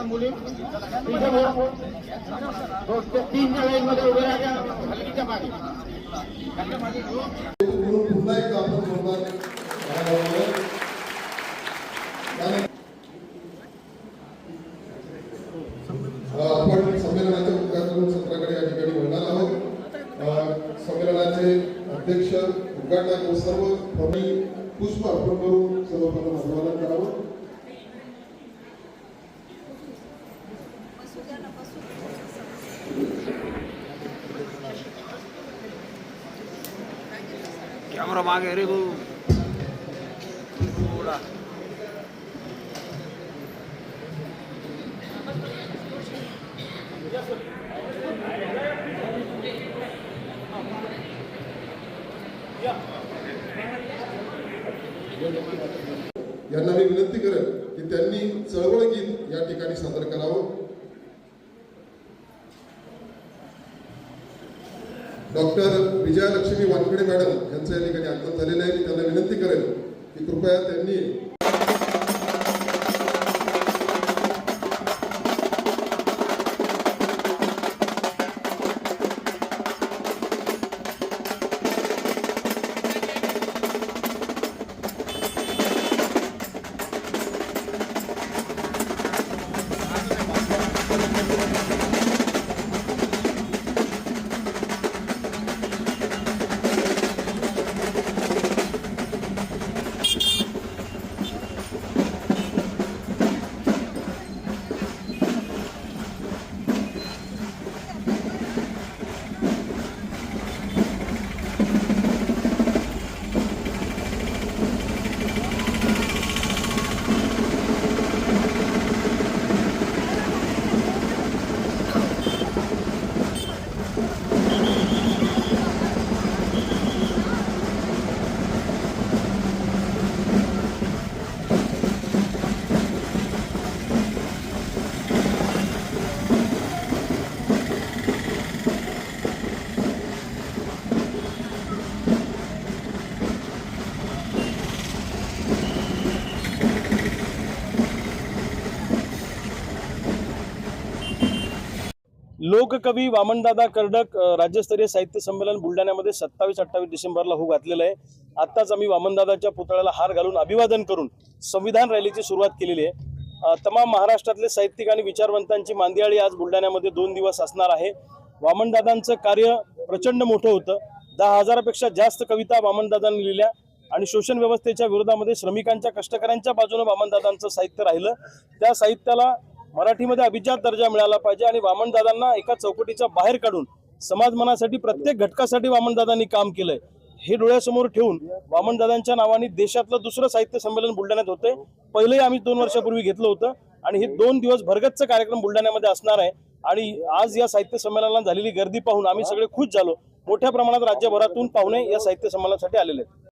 मुली तीन मध्ये उभे राहा हलकीच्या मागे पुन्हा एकदा आपण जोरदार आपण संमेलनाच्या उद्घाटन सत्राकडे या ठिकाणी वळणार आहोत। संमेलनाचे अध्यक्ष उद्घाटक सर्व पुष्प अर्पण करून सर्वप्रथम अभिवादन करावं। कैमरा मागे रे भाऊ थोड़ा यांना मी विनंती करेन की त्यांनी चळवळ गीत या ठिकाणी सादर करावं। डॉक्टर विजयालक्ष्मी वानखेडे मॅडम यांचं या ठिकाणी आगमन झालेलं आहे। मी त्यांना विनंती करेन की कृपया त्यांनी लोककवी वामनदादा कर्डक राज्यस्तरीय साहित्य संमेलन बुलढाण्यामध्ये 27-28 डिसेंबरला होऊ घातलेलं आहे। आत्ताच आम्ही वामनदादाच्या पुतळ्याला हार घालून अभिवादन करून संविधान रॅलीची सुरुवात केलेली आहे। तमाम महाराष्ट्रातले साहित्यिक आणि विचारवंतांची मांदियाळी आज बुलढाण्यामध्ये 2 दिवस असणार आहे। वामनदादांचं कार्य प्रचंड मोठं होतं। 10,000पेक्षा जास्त कविता वामनदादांनी लिहिल्या आणि शोषण व्यवस्थेच्या विरोधामध्ये श्रमिकांच्या कष्टकऱ्यांच्या बाजूने वामनदादांचं साहित्य राहिलं। त्या साहित्याला मराठीमध्ये अभिजात दर्जा मिळाला पाहिजे आणि वामनदादांना एका चौकटीच्या बाहेर काढून समाज मनासाठी प्रत्येक घटकासाठी वामनदादांनी काम केलंय। हे डोळ्यासमोर ठेवून वामनदादांच्या नावाने देशातलं दुसरं साहित्य संमेलन बुलढाण्यात होतंय। पहिलेही आम्ही 2 वर्षापूर्वी घेतलं होतं आणि हे 2 दिवस भरगच्च कार्यक्रम बुलढाण्यामध्ये असणार आहे। आणि आज या साहित्य संमेलनाला झालेली गर्दी पाहून आम्ही सगळे खुश झालो। मोठ्या प्रमाणात राज्यभरातून पाहुणे या साहित्य संमेलनासाठी आलेले आहेत।